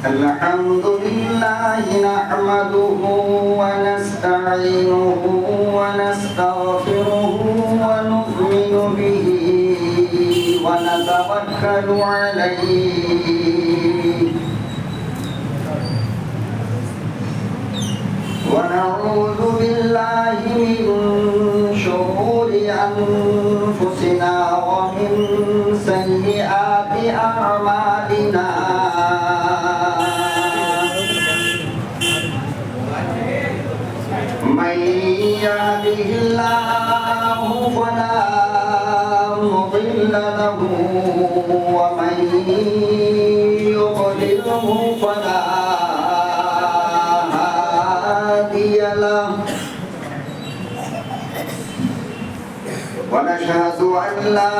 الحمد لله نحمده ونستعينه ونستغفره ونؤمن به ونتوكل عليه ونعوذ بالله من شرور أنفسنا ومن سيئات أعمالنا من يهده الله فلا مضل له ومن يضلله فلا هادي له ونشهد أن لا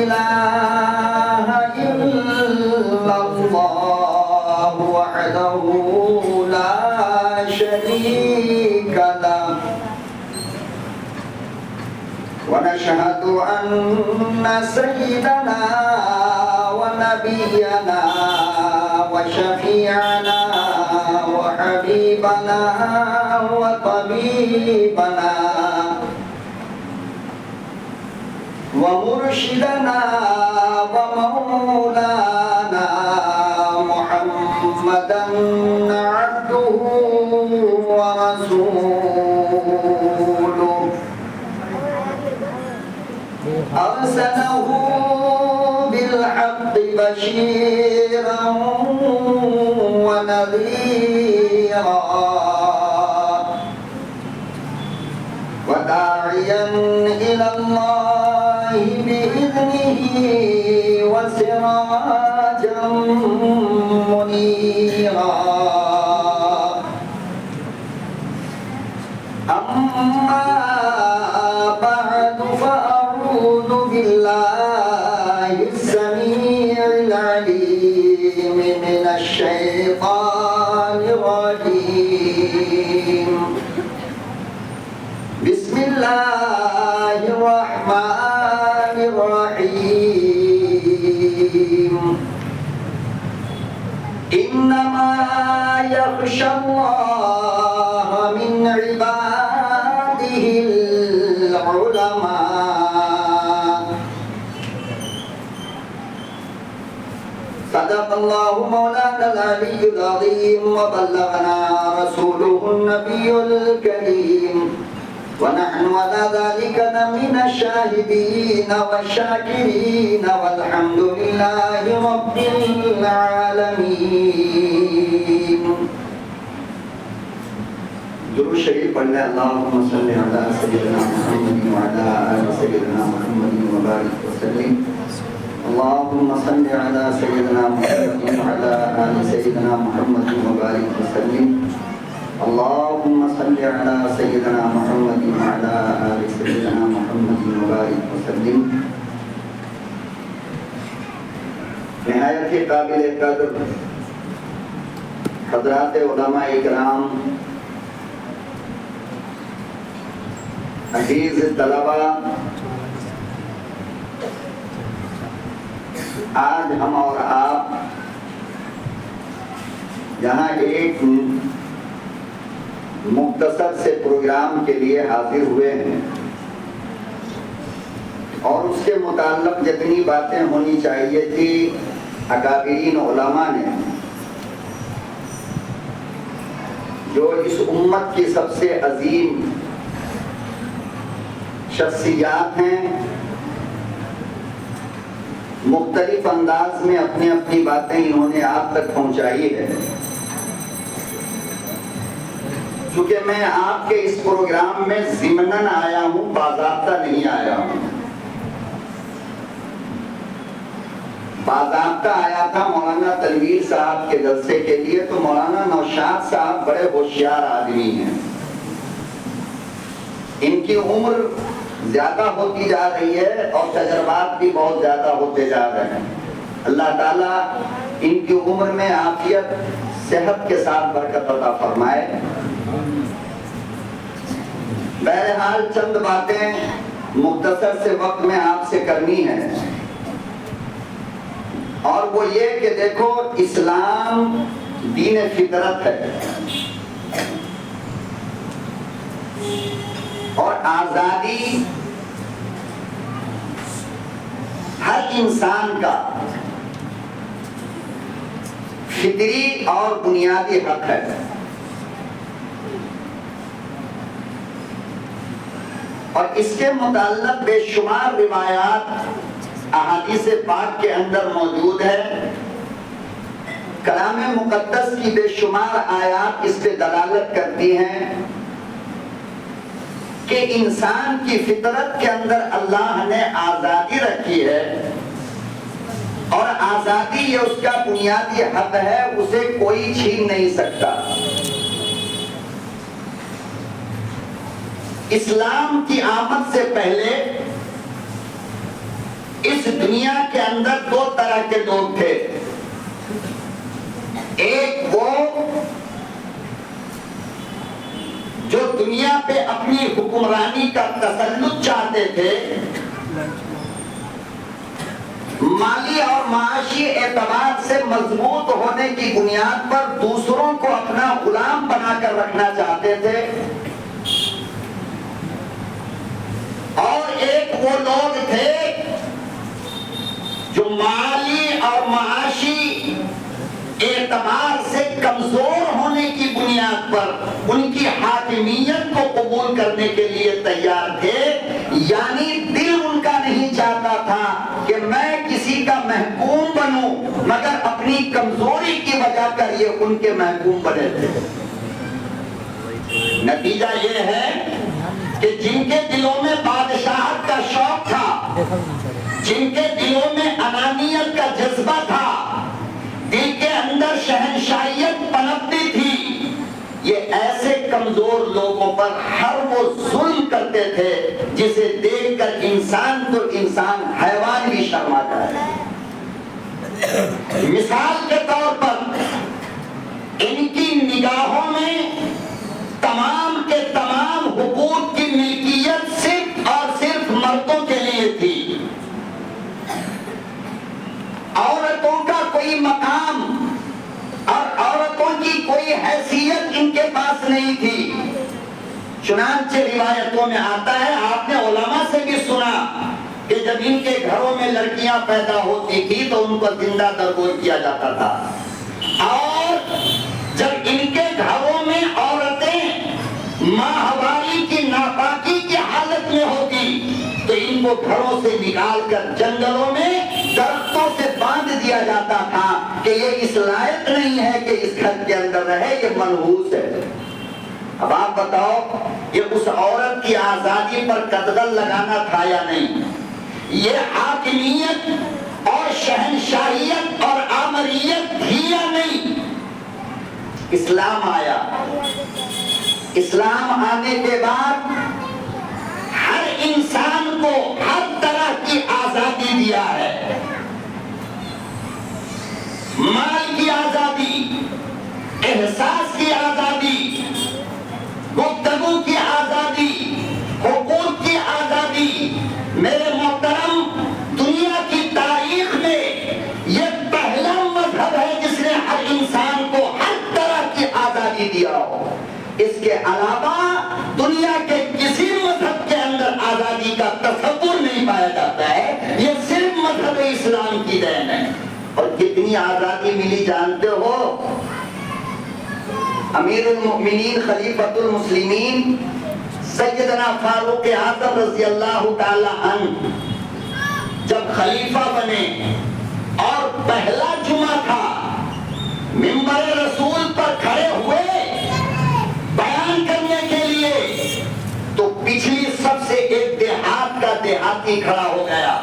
إله إلا الله وحده لا شريك له ونشهد أن سيدنا ونبينا وشفيعنا وحبيبنا وطبيبنا ومرشدنا ومولانا محمدا عبده ورسوله أرسله بالحق بشيرا ونذيرا وداعيا إلى الله بإذنه وسراجا منيرا أما بعد فأعوذ بالله السميع العليم من الشيطان الرجيم بسم الله الرحمن الرحيم إنما يخشى الله من عباده العلماء صدق الله مولانا العلي العظيم وبلغنا رسوله النبي الكريم ونحن على ذلك من الشاهدين والشاكرين والحمد لله رب العالمين. درود شریف پڑھنے اللہم صلی علی سیدنا محمد وعلی آل سیدنا محمد وبارک وسلم. اللہم صلی علی سیدنا محمد وعلی آل سیدنا محمد وبارک وسلم. اللہم صلی علی سیدنا محمد وعلی آل سیدنا محمد وبارک وسلم. نہایت ہی قابل قدر حضرات علماء اکرام، عزیز طلبہ، آج ہم اور آپ یہاں ایک مختصر سے پروگرام کے لیے حاضر ہوئے ہیں اور اس کے متعلق جتنی باتیں ہونی چاہیے تھی اکابرین علماء نے، جو اس امت کی سب سے عظیم شخصیات ہیں، مختلف انداز میں اپنی اپنی باتیں انہوں نے آپ تک پہنچائی ہے. چونکہ میں آپ کے اس پروگرام میں ضمناً آیا ہوں، باضابطہ نہیں آیا ہوں. باضابطہ آیا تھا مولانا تنویر صاحب کے جلسے کے لیے، تو مولانا نوشاد صاحب بڑے ہوشیار آدمی ہیں. ان کی عمر زیادہ ہوتی جا رہی ہے اور تجربات بھی بہت زیادہ ہوتے جا رہے ہیں. اللہ تعالیٰ ان کی عمر میں عافیت صحت کے ساتھ برکت عطا فرمائے. بہرحال چند باتیں مختصر سے وقت میں آپ سے کرنی ہے اور وہ یہ کہ دیکھو اسلام دین فطرت ہے اور آزادی ہر انسان کا فطری اور بنیادی حق ہے. اور اس کے متعلق بے شمار روایات احادیث پاک کے اندر موجود ہے. کلام مقدس کی بے شمار آیات اس پہ دلالت کرتی ہیں کہ انسان کی فطرت کے اندر اللہ نے آزادی رکھی ہے اور آزادی یہ اس کا بنیادی حق ہے, اسے کوئی چھین نہیں سکتا. اسلام کی آمد سے پہلے اس دنیا کے اندر دو طرح کے لوگ تھے. ایک وہ جو دنیا پہ اپنی حکمرانی کا تسلط چاہتے تھے, مالی اور معاشی اعتبار سے مضبوط ہونے کی بنیاد پر دوسروں کو اپنا غلام بنا کر رکھنا چاہتے تھے. اور ایک وہ لوگ تھے جو مالی اور معاشی اعتبار سے کمزور ہونے کی بنیاد پر ان کی حاکمیت کو قبول کرنے کے لیے تیار تھے. یعنی دل ان کا نہیں چاہتا تھا کہ میں کسی کا محکوم بنوں, مگر اپنی کمزوری کی وجہ کر یہ ان کے محکوم بنے تھے. نتیجہ یہ ہے کہ جن کے دلوں میں بادشاہت کا شوق تھا, جن کے دلوں میں انانیت کا جذبہ تھا, دل کے اندر شہنشاہیت پنپتی تھی, یہ ایسے کمزور لوگوں پر ہر وہ ظلم کرتے تھے جسے دیکھ کر انسان تو انسان حیوان بھی شرما جائے. مثال کے طور پر ان کی نگاہوں میں تمام کے تمام حقوق کی ملکیت صرف اور صرف مردوں کے لیے تھی. عورتوں کا کوئی مقام اور عورتوں کی کوئی حیثیت ان کے پاس نہیں تھی. چنانچہ روایتوں میں آتا ہے, آپ نے علماء سے بھی سنا کہ جب ان کے گھروں میں لڑکیاں پیدا ہوتی تھی تو ان کو زندہ درگور کیا جاتا تھا, اور جب ان کے گھروں میں عورتیں ماہواری کی ناپاکی کی حالت میں ہوتی تو ان کو گھروں سے نکال کر جنگلوں میں درختوں سے باندھ دیا جاتا تھا کہ یہ اس لائق نہیں ہے کہ اس گھر کے اندر رہے, یہ منحوس ہے. اب آپ بتاؤ یہ اس عورت کی آزادی پر قدغن لگانا تھا یا نہیں؟ یہ حاکمیت اور شہنشاہیت اور آمریت تھی یا نہیں؟ اسلام آیا. اسلام آنے کے بعد ہر انسان کو ہر طرح کی آزادی دیا ہے. مال کی آزادی, احساس کی آزادی, گفتگو کی آزادی, حقوق کی آزادی. میرے محترم, دنیا کی تاریخ میں یہ پہلا مذہب ہے جس نے ہر انسان کو ہر طرح کی آزادی دیا ہو. اس کے علاوہ دنیا کے کسی مذہب کے اندر آزادی کا تصور نہیں پایا جاتا ہے. یہ صرف مذہب اسلام کی دین ہے. اور کتنی آزادی ملی جانتے ہو؟ امیر المؤمنین خلیفۃ المسلمین سیدنا فاروق اعظم رضی اللہ تعالی عنہ جب خلیفہ بنے اور پہلا جمعہ تھا, منبر رسول پر کھڑے ہوئے بیان کرنے کے لیے, تو پچھلی سب سے ایک دیہات کا دیہاتی کھڑا ہو گیا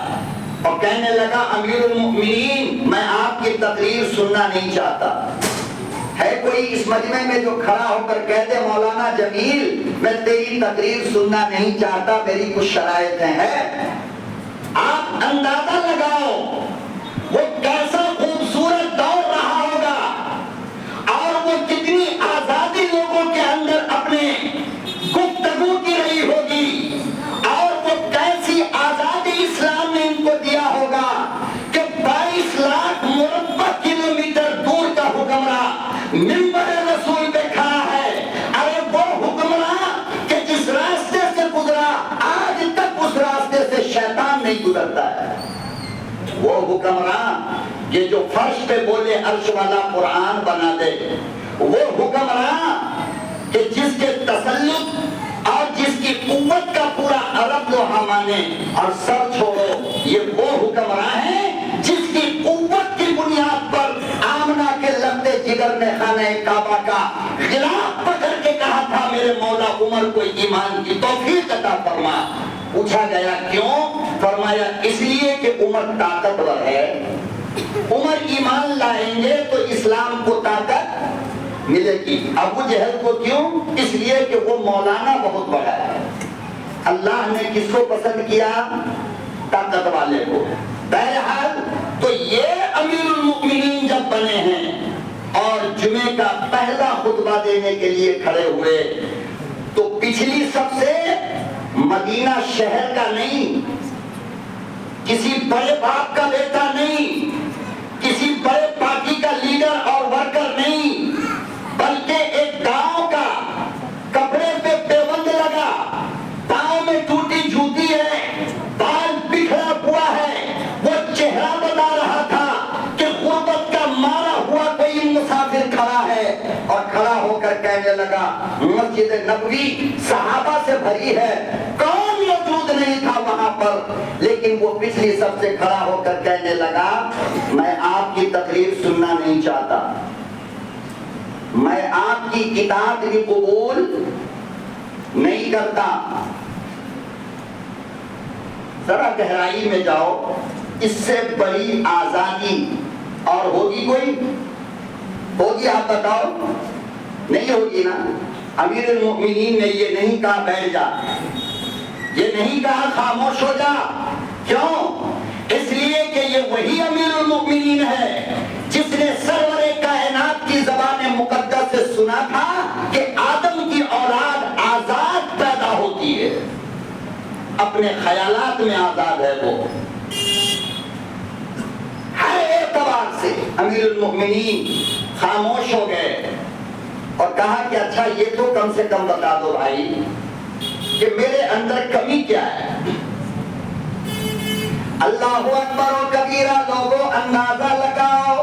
اور کہنے لگا, امیر المؤمنین میں آپ کی تقریر سننا نہیں چاہتا. ہے کوئی اس مجمع میں جو کھڑا ہو کر کہہ دے مولانا جمیل میں تیری تقریر سننا نہیں چاہتا, میری کچھ شرائطیں ہیں؟ آپ اندازہ لگاؤ وہ کیسا خوبصورت دور رہا ہوگا اور وہ کتنی آزادی لوگوں کے اندر اپنے گفتگو کی رہی ہوگی, اور وہ کیسی آزادی اسلام نے ان کو دیا ہوگا کہ 22 لاکھ منبر رسول پہ کھڑا ہے. ارے وہ حکمراں کہ جس راستے سے گزرا آج تک اس راستے سے شیطان نہیں گزرتا ہے. وہ حکمراں یہ جو فرش پہ بولے عرش والا قرآن بنا دے. وہ حکمراں کہ جس کے تسلط اور جس کی قوت کا پورا عرب لوہا مانے اور سر چھوڑو. یہ وہ حکمراں ہیں جس کی قوت کی بنیاد پر آمنہ کے لگتے جگر نے خانہ کعبہ کا غلاف پکڑ کے کہا تھا میرے مولا عمر کو ایمان کی توفیق عطا فرما. پوچھا گیا کیوں؟ فرمایا اس لیے کہ عمر طاقتور ہے. عمر ایمان لائیں گے تو اسلام کو طاقت ملے گی. ابو جہل کو کیوں؟ اس لیے کہ وہ مولانا بہت بڑا ہے. اللہ نے کس کو پسند کیا؟ طاقت والے کو. بہرحال تو یہ امیر المؤمنین جب بنے ہیں اور جمعے کا پہلا خطبہ دینے کے لیے کھڑے ہوئے تو پچھلی سب سے مدینہ شہر کا نہیں, کسی بڑے باپ کا بیٹا نہیں, کسی بڑے پارٹی کا لیڈر اور ورکر نہیں, بلکہ ایک گاؤں کا کپڑے پہ پیوند لگا, پاؤں میں ٹوٹی جوتی ہے, بال بکھرا ہوا ہے, وہ چہرہ بتا رہا تھا کہ غربت کا مارا ہوا کوئی مسافر کھڑا ہے, اور کھڑا ہو کر کہنے لگا مسجد نبوی صحابہ سے بھری ہے, کون موجود نہیں تھا وہاں پر, لیکن وہ پچھلی سب سے کھڑا ہو کر کہنے لگا میں آپ کی تقریر سننا نہیں چاہتا, میں آپ کی اطاعت بھی قبول نہیں کرتا. ذرا گہرائی میں جاؤ, اس سے بڑی آزادی اور ہوگی کوئی؟ ہوگی آپ بتاؤ؟ نہیں ہوگی نا. امیر المؤمنین نے یہ نہیں کہا بیٹھ جا, یہ نہیں کہا خاموش ہو جا. کیوں؟ اس لیے کہ یہ وہی امیر المؤمنین ہے جس نے سرور کائنات کی زبان مقدس سے سنا تھا کہ آدم کی اولاد آزاد پیدا ہوتی ہے, اپنے خیالات میں آزاد ہے. وہ ہر اعتبار سے امیر المؤمنین خاموش ہو گئے اور کہا کہ اچھا یہ تو کم سے کم بتا دو بھائی کہ میرے اندر کمی کیا ہے. اللہ اکبر و کبیرہ, لوگوں اندازہ لگاؤ.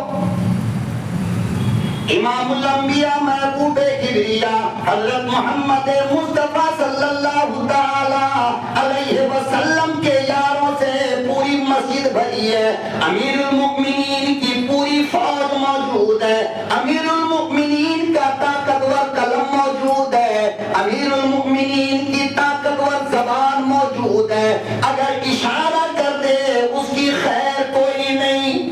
امام الانبیاء محبوب کبریا حضرت محمد مصطفیٰ صلی اللہ تعالی علیہ وسلم کے یاروں سے پوری مسجد بھری ہے. امیر المؤمنین کی پوری فوج موجود ہے, امیر المؤمنین کا طاقتور قلم موجود ہے, امیر المؤمنین کی طاقتور زبان موجود ہے. اگر اشارہ کر دے اس کی خیر کوئی نہیں.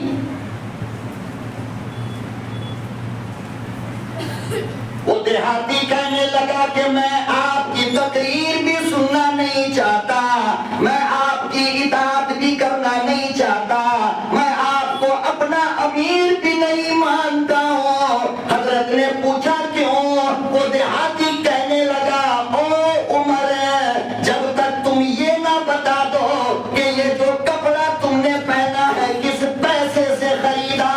وہ دیہاتی کہنے لگا کہ میں آپ کی تقریر بھی سننا نہیں چاہتا, میں آپ کی اطاعت بھی کرنا نہیں چاہتا, میں آپ کو اپنا امیر بھی نہیں مانتا ہوں. حضرت نے پوچھا کیوں؟ وہ دیہاتی کہنے لگا او عمر, جب تک تم یہ نہ بتا دو کہ یہ جو کپڑا تم نے پہنا ہے کس پیسے سے خریدا,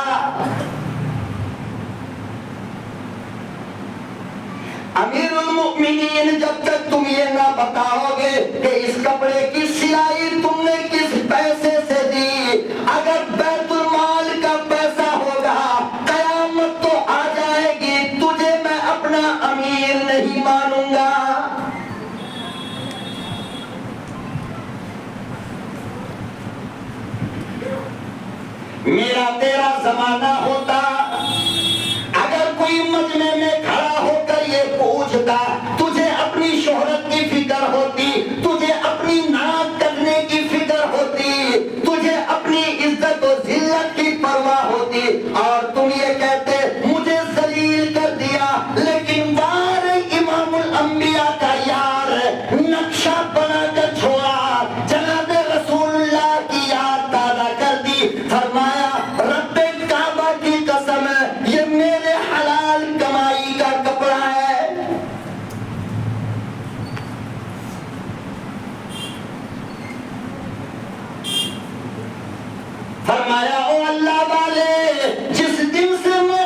امیر المؤمنین جب تک تم یہ نہ بتاؤ گے کہ اس کپڑے کی سلائی تم نے کس پیسے سے دی, اگر بیت المال کا پیسہ ہوگا قیامت تو آ جائے گی, تجھے میں اپنا امیر نہیں مانوں گا. میرا تیرا زمانہ ہوتا, اگر کوئی مجمع میں کھڑا ہو کر یہ پوچھتا, تجھے اپنی شہرت کی فکر ہوتی, تجھے اپنی ناک کٹنے کی فکر ہوتی, تجھے اپنی عزت و ذلت کی پرواہ ہوتی, اور تم یہ کہتے مجھے ذلیل کر دیا, لیکن بار امام الانبیاء کا یار نقشہ بنا کر چھوڑا, جناب رسول اللہ کی یاد تازہ کر دی. فرمایا رب کعبہ کی قسم یہ میرے حلال کمائی کا کپڑا ہے. فرمایا او اللہ والے, جس دن سے میں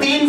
3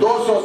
200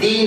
3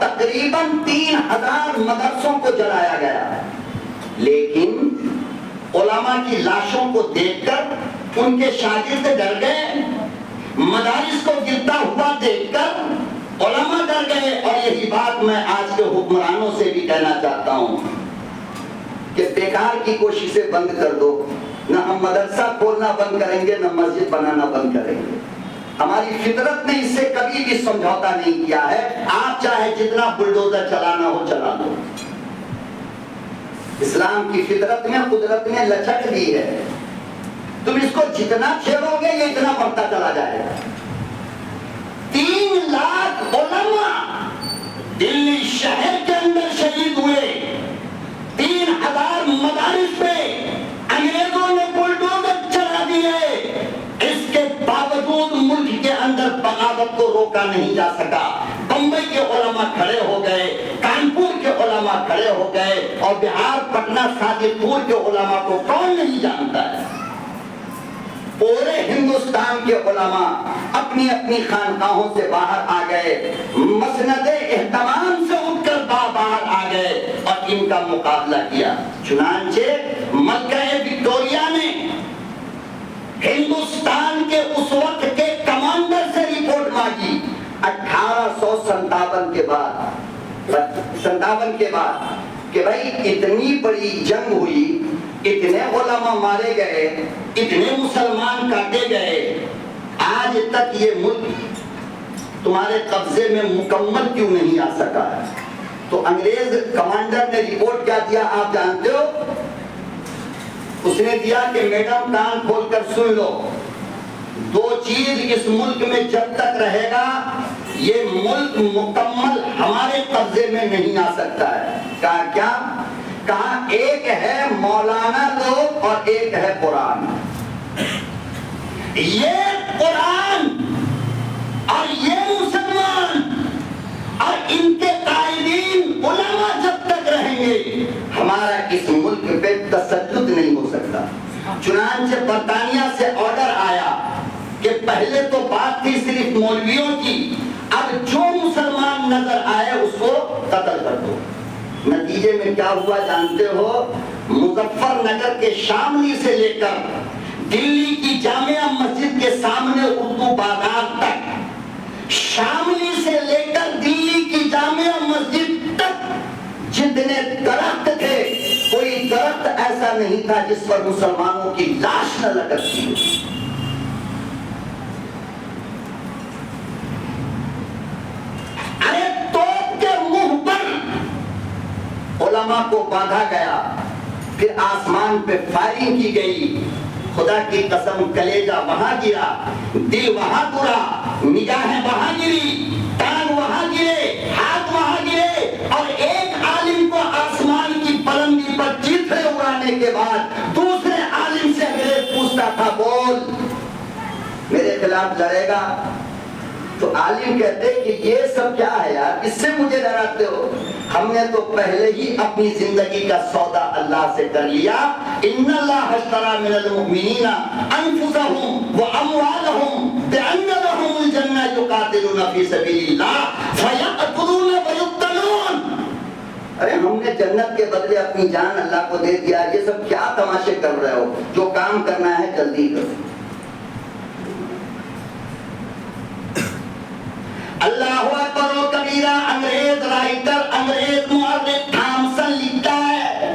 تقریباً 3000 مدرسوں کو جلایا گیا. لیکن علماء کی لاشوں کو دیکھ کر ان کے شاگرد ڈر گئے, مدارس کو گرتا ہوا دیکھ کر علماء ڈر گئے. اور یہی بات میں آج کے حکمرانوں سے بھی کہنا چاہتا ہوں کہ بیکار کی کوششیں بند کر دو. نہ ہم مدرسہ کھولنا بند کریں گے, نہ مسجد بنانا بند کریں گے. ہماری فطرت نے اس سے کبھی بھی سمجھوتا نہیں کیا ہے. آپ چاہے جتنا بلڈوزر چلانا ہو چلا دو. اسلام کی فطرت میں قدرت نے لچک دی ہے, تم اس کو جتنا چھیڑو گے یہ اتنا بڑھتا چلا جائے گا. 3 لاکھ علماء دلی شہر کے اندر شہید ہوئے. 3000 مدارس پہ انگریزوں نے بلڈوزر چلا دیے. اس کے باوجود ملک کے اندر بغاوت کو روکا نہیں جا سکا. بمبئی کے علماء کھڑے ہو گئے, کانپور کے علماء کھڑے ہو گئے, اور بہار پٹنہ صادق پور کے علماء کو کون نہیں جانتا ہے. پورے ہندوستان کے علماء اپنی اپنی خانقاہوں سے باہر آ گئے, مسند اہتمام سے اٹھ کر باہر آ گئے اور ان کا مقابلہ کیا. چنانچہ ملکہ وکٹوریہ نے ہندوستان کے اس وقت کے کمانڈر سے رپورٹ مانگی 1857 کے بعد کہ بھائی اتنی بڑی جنگ ہوئی, اتنے علماء مارے گئے, اتنے مسلمان کاٹے گئے, آج تک یہ ملک تمہارے قبضے میں مکمل کیوں نہیں آ سکا ہے. تو انگریز کمانڈر نے رپورٹ کیا دیا آپ جانتے ہو؟ اس نے دیا کہ میڈم کان کھول کر سن لو, 2 چیز اس ملک میں جب تک رہے گا یہ ملک مکمل ہمارے قبضے میں نہیں آ سکتا ہے. کہا کیا؟ کہا ایک ہے مولانا لوگ اور ایک ہے قرآن. یہ قرآن اور یہ مسلمان اور ان کے قائدین علماء جب تک رہیں گے ہمارا اس ملک پہ تسلط نہیں ہو سکتا. چنانچہ برطانیہ سے آرڈر آیا کہ پہلے تو بات تھی صرف مولویوں کی, اب جو مسلمان نظر آئے اس کو قتل کر دو. نتیجے میں کیا ہوا جانتے ہو؟ مظفر نگر کے شاملی سے لے کر دلی کی جامعہ مسجد کے سامنے اردو بازار تک, شاملی سے لے کر دلی کی جامعہ مسجد تک جتنے درخت تھے کوئی درخت ایسا نہیں تھا جس پر مسلمانوں کی لاش نہ لٹکتی. ارے توپ کے منہ پر علماء کو باندھا گیا, پھر آسمان پہ فائرنگ کی گئی. خدا کی قسم کلیجہ وہاں گرا, دل وہاں گرا, نگاہیں وہاں گری, ٹانگ وہاں گرے, ہاتھ وہاں گرے, اور ایک عالم کو آسمان کی بلندی پر چیتھے اڑانے کے بعد دوسرے عالم سے انگریز پوچھتا تھا بول میرے خلاف لڑے گا؟ تو عالم کہتے کہ یہ سب کیا ہے یار, اس سے مجھے ڈراتے ہو؟ ہم نے تو پہلے ہی اپنی زندگی کا سودا اللہ سے کر لیا. ان اللہ اشتری من المؤمنین انفسهم واموالهم بان لهم الجنہ یقاتلون فی سبیل اللہ فیقتلون ویقتلون. ارے ہم نے جنت کے بدلے اپنی جان اللہ کو دے دیا. یہ سب کیا تماشے کر رہے ہو؟ جو کام کرنا ہے جلدی کرو. اللہ اکبر و کبیرہ. انگریز رائٹر, انگریز مورخ تھامسن لکھتا ہے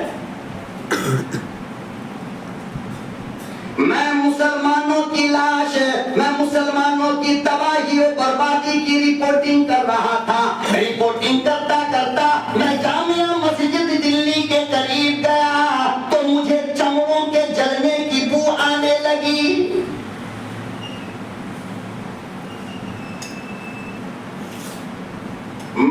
میں مسلمانوں کی لاش, میں مسلمانوں کی تباہی و بربادی کی رپورٹنگ کر رہا تھا. رپورٹنگ کرتا کرتا میں جامعہ مسجد دلی کے قریب گیا تو مجھے چمڑوں کے جلنے کی بو آنے لگی.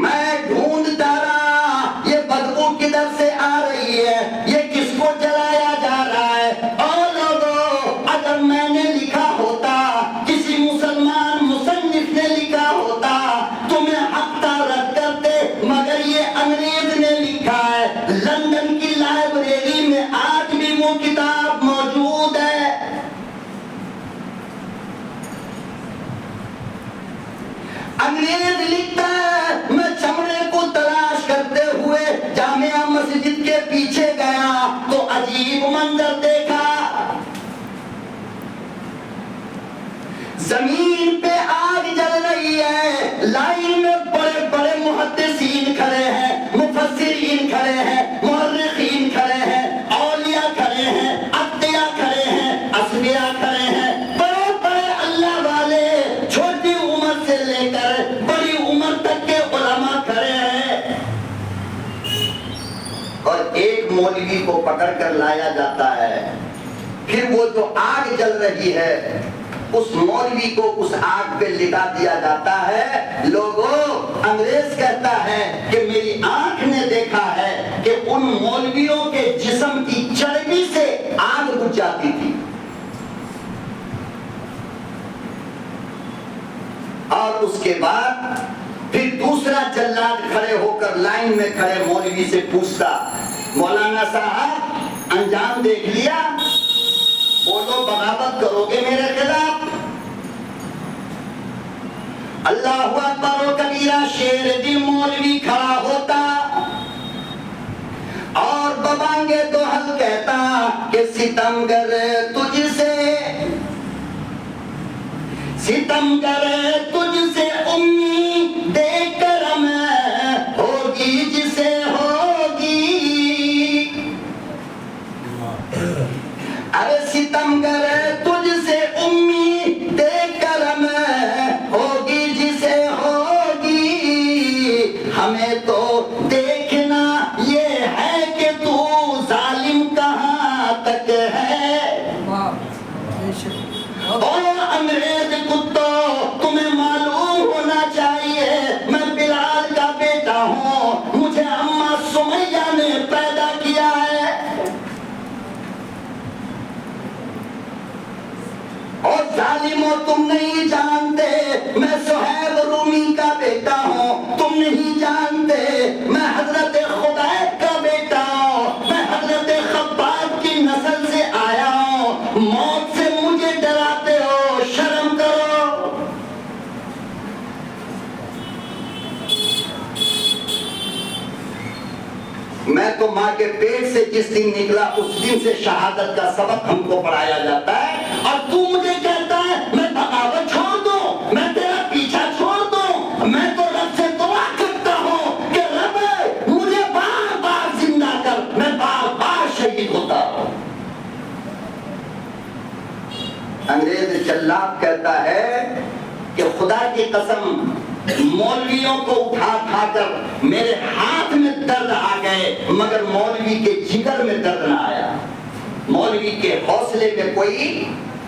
میں ڈھونڈتا رہا یہ بدبو کدھر سے آ رہی ہے, یہ کس کو جلایا جا رہا ہے. اور لوگوں, اگر میں نے لکھا ہوتا, کسی مسلمان مصنف نے لکھا ہوتا تو میں ہفتہ رد کرتے, مگر یہ انگریز نے لکھا ہے. لندن کی لائبریری میں آج بھی وہ کتاب موجود ہے. انگریز لکھتا ہے پیچھے گیا تو عجیب منظر دیکھا. زمین پہ آگ جل رہی ہے، لائن میں بڑے بڑے محدثین کھڑے ہیں، مفسرین کھڑے ہیں، مورخین کھڑے ہیں، اولیاء کھڑے ہیں، اتقیاء کھڑے ہیں، اصفیاء کھڑے ہیں، بڑے بڑے اللہ والے، چھوٹی عمر سے لے کر بڑی عمر تک کے علماء کھڑے ہیں. اور ایک مولوی کو پکڑ کر لایا جاتا ہے. پھر وہ جو آگ جل رہی ہے اس مولوی کو اس آگ پہ لٹا دیا جاتا ہے. لوگوں، انگریز کہتا ہے کہ میری آنکھ نے دیکھا ہے کہ ان مولویوں کے جسم کی چربی سے آگ بجھ جاتی تھی. اور اس کے بعد پھر دوسرا جلاد کھڑے ہو کر لائن میں کھڑے مولوی سے پوچھتا، مولانا صاحب انجام دیکھ لیا؟ بولو بغاوت کرو گے میرے خلاف؟ اللہ اکبر و کبیرہ شیر دل مولوی کھڑا ہوتا اور ببانگے تو حل کہتا کہ ستمگر تجھ سے، ستمگر تجھ سے امید کرم ہوگی جسے ہوگی. ارے ستمگر تجھ سے امید کرم ہوگی جسے ہوگی. ہمیں تو دیکھنا یہ ہے کہ تو ظالم کہاں تک ہے. اور انگریز کتو، تمہیں معلوم ہونا چاہیے میں بلال کا بیٹا ہوں، مجھے اماں سمیہ نے پیدا کیا ہے. اور ظالموں تم نہیں جانتے میں صہیب رومی کا بیٹا ہوں، تم نہیں جانتے میں حضرت خبیب کا بیٹا ہوں، میں حضرت خباب کی نسل سے آیا ہوں. موت سے مجھے ڈراتے ہو، شرم کرو. میں تو ماں کے پیٹ سے جس دن نکلا اس دن سے شہادت کا سبق ہم کو پڑھایا جاتا ہے، اور تو مجھے کہتا ہے میں بغاوت چھوڑ دوں، میں تیرا پیچھا چھوڑ دوں. میں تو رب سے دعا کرتا ہوں کہ رب مجھے بار بار زندہ کر، میں بار بار شہید ہوتا ہوں. انگریز جلاد کہتا ہے کہ خدا کی قسم مولویوں کو اٹھا کھا کر میرے ہاتھ میں درد آ گئے، مگر مولوی کے جگر میں درد نہ آیا، مولوی کے حوصلے میں کوئی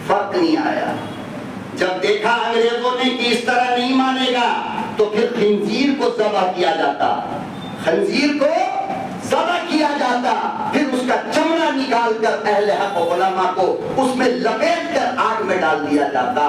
فرق نہیں آیا. جب دیکھا انگریزوں نے کہ اس طرح نہیں مانے گا تو پھر خنزیر کو ذبح کیا جاتا، خنزیر کو ذبح کیا جاتا، پھر اس کا چمڑا نکال کر اہل حق علماء کو اس میں لپیٹ کر آگ میں ڈال دیا جاتا،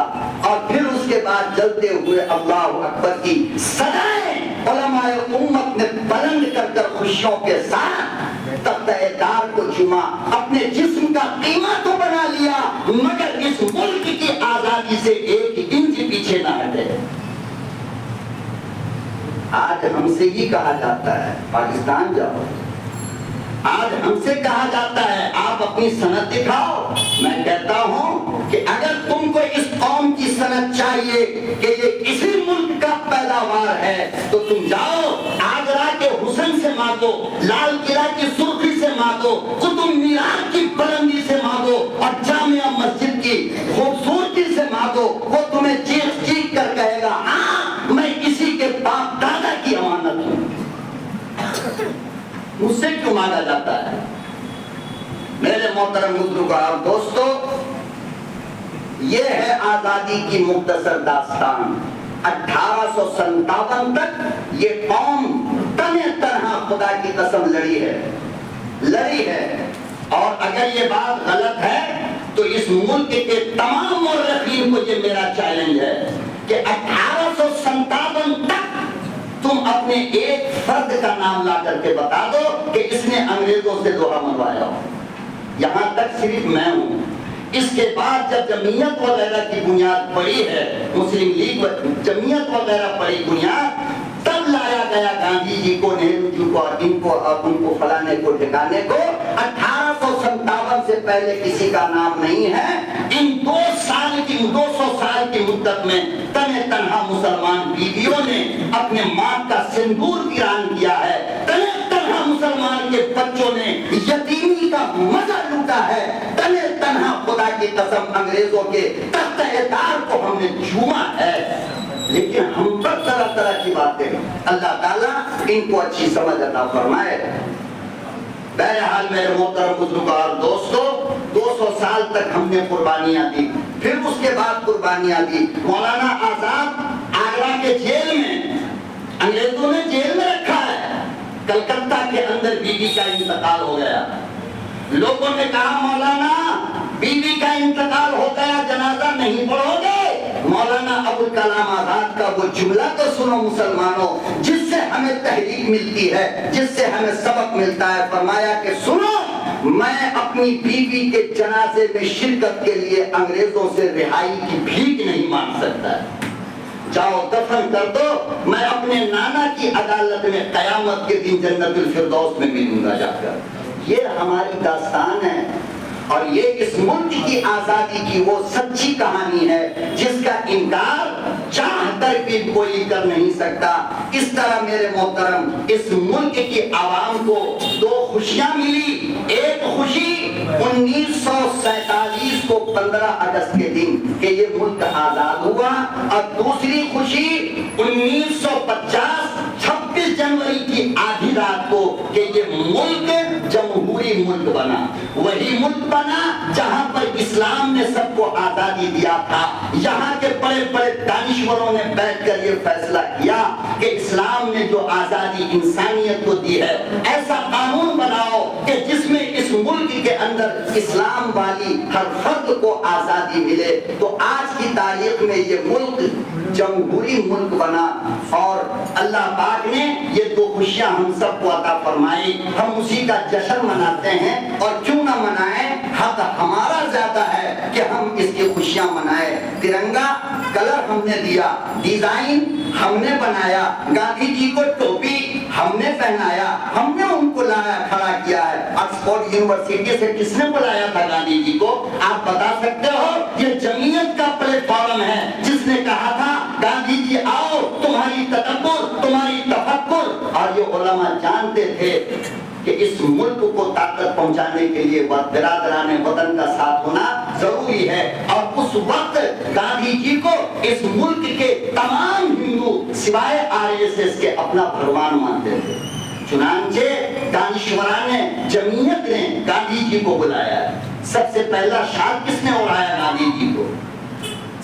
اور پھر اس کے بعد جلتے ہوئے اللہ اکبر کی صدائیں علماء امت نے بلند کر کر خوشیوں کے ساتھ تختہ دار کو چوما. اپنے جسم کا قیمہ تو بنا لیا مگر اس ملک کی آزادی سے ایک انچ پیچھے نہ ہٹے. آج ہم سے ہی کہا جاتا ہے پاکستان جاؤ، آج ہم سے کہا جاتا ہے آپ اپنی سند دکھاؤ. میں کہتا ہوں کہ اگر تم کو اس قوم کی سند چاہیے کہ یہ اسی ملک کا پیداوار ہے تو تم جاؤ آگرہ کے حسن سے مانگو، لال قلعہ کی سرخی سے مانگو، قطب مینار کی بلندی سے مانگو، اور جامعہ مسجد کی خوبصورتی سے مانگو. وہ تمہیں چیخ چیخ کر کہے گا ہاں میں اسی کے باپ دادا کی امانت ہوں. مجھ سے کیوں مانگا جاتا ہے؟ میرے محترم بزرگار دوستو، یہ ہے آزادی کی مختصر داستان. 1857 تک یہ قوم تنہ تنہا خدا کی قسم لڑی ہے. اور اگر یہ بات غلط ہے تو اس ملک کے تمام مورخین کو یہ میرا چیلنج ہے کہ 1857 تک تم اپنے ایک فرد کا نام لا کر کے بتا دو کہ اس نے انگریزوں سے دوحہ منوایا ہو. یہاں تک صرف میں ہوں. اس کے بعد جب جمعیت وغیرہ کی بنیاد پڑی ہے، مسلم لیگ جمعیت وغیرہ پڑی بنیاد، تب لایا گیا گاندھی جی کو، نہرو جی کو اور ان کو فلانے کو ٹھکانے کو 1857 سے پہلے کسی کا نام نہیں ہے. ان 200 سال کی مدت میں تنہ تنہا مسلمان بیویوں نے اپنے ماں کا سندور ویران کیا ہے. تنہ تنہا مسلمان کے بچوں نے یتیمی کا مزہ لوٹا ہے. تنہ تنہا خدا کی قسم انگریزوں کے تخت اعتبار کو ہم نے چوما ہے. لیکن ہم پر طرح طرح کی باتیں. اللہ تعالیٰ ان کو اچھی سمجھ عطا فرمائے. بہرحال میرے محترم بزرگار دوستو، 200 سال تک ہم نے قربانیاں دی. پھر اس کے بعد قربانیاں دی. مولانا آزاد آگرہ کے جیل میں، انگریزوں نے جیل میں رکھا ہے. کلکتہ کے اندر بیوی کا انتقال ہو گیا. لوگوں نے کہا مولانا بیوی کا انتقال ہو گیا، جنازہ نہیں پڑھو گے؟ مولانا ابوالکلام آزاد کا وہ جملہ تو سنو مسلمانوں، جس سے ہمیں تحریک ملتی ہے، جس سے ہمیں سبق ملتا ہے. فرمایا کہ سنو، میں اپنی بیوی کے جنازے میں شرکت کے لیے انگریزوں سے رہائی کی بھیک نہیں مانگ سکتا. جاؤ دفن کر دو، میں اپنے نانا کی عدالت میں قیامت کے دن جنت الفردوس میں ملوں گا جا کر. یہ ہماری داستان ہے، اور یہ اس ملک کی آزادی کی وہ سچی کہانی ہے جس کا انکار چاہ کر بھی کوئی کر نہیں سکتا. اس طرح میرے محترم اس ملک کی عوام کو 2 خوشیاں ملی. ایک خوشی 1947 کو 15 اگست کے دن کہ یہ ملک آزاد ہوا، اور دوسری خوشی 1950 26 جنوری کی آدھی رات کو کہ یہ ملک جمہوری ملک بنا. وہی ملک بنا جہاں پر اسلام نے سب کو آزادی دیا تھا. یہاں کے بڑے بڑے دانشوروں نے بیٹھ کر یہ فیصلہ کیا کہ اسلام نے جو آزادی انسانیت کو دی ہے، ایسا قانون بناؤ کہ جس میں اس ملک کے اندر اسلام والی ہر فرد کو آزادی ملے. تو آج کی تاریخ میں یہ ملک جمہوری ملک بنا، اور اللہ پاک نے یہ 2 خوشیاں ہم سب کو عطا فرمائی. ہم اسی کا جشن مناتے ہیں، اور کیوں نہ منائیں، حق ہمارا زیادہ ہے کہ ہم اس کی خوشیاں منائیں. ترنگا کلر ہم نے دیا، ڈیزائن ہم نے بنایا، گاندھی جی کو ٹوپی ہم نے پہنایا، ہم نے ان کو لایا کھڑا کیا ہے. آکسفورڈ یونیورسٹی سے کس نے بلایا تھا گاندھی جی کو؟ آپ بتا سکتے ہو؟ یہ جمعیت کا پلیٹ فارم ہے جس نے کہا تھا گاندھی جی آؤ، تمہاری تدبر، تمہاری تفکر. اور یہ علماء جانتے تھے کہ اس ملک کو طاقت پہنچانے کے لیے برادران وطن کا ساتھ ہونا ضروری ہے. اور اس وقت گاندھی جی کو اس ملک کے تمام ہندو سوائے RSS کے اپنا بھگوان مانتے تھے. چنانچہ دانشوران جمعیت نے گاندھی جی کو بلایا. سب سے پہلا شعار کس نے اڑایا گاندھی جی کو؟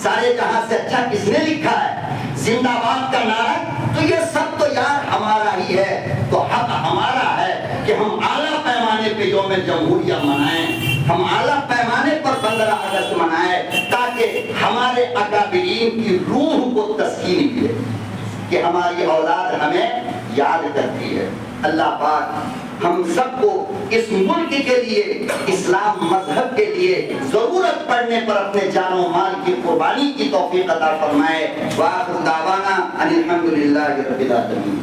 سارے جہاں سے اچھا کس نے لکھا ہے؟ زندہ باد کا نعرہ. تو یہ سب تو یار ہمارا ہی ہے. تو حق ہمارا ہے کہ ہم اعلیٰ پیمانے پہ یوم جمہوریہ منائیں، ہم اعلیٰ پیمانے پر 15 اگست منائیں، تاکہ ہمارے اکابرین کی روح کو تسکین ملے کہ ہماری اولاد ہمیں یاد کرتی ہے. اللہ پاک ہم سب کو اس ملک کے لیے، اسلام مذہب کے لیے ضرورت پڑنے پر اپنے جان و مال کی قربانی کی توفیق عطا فرمائے. وآخر دعوانا ان الحمدللہ رب العالمین.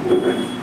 Thank you.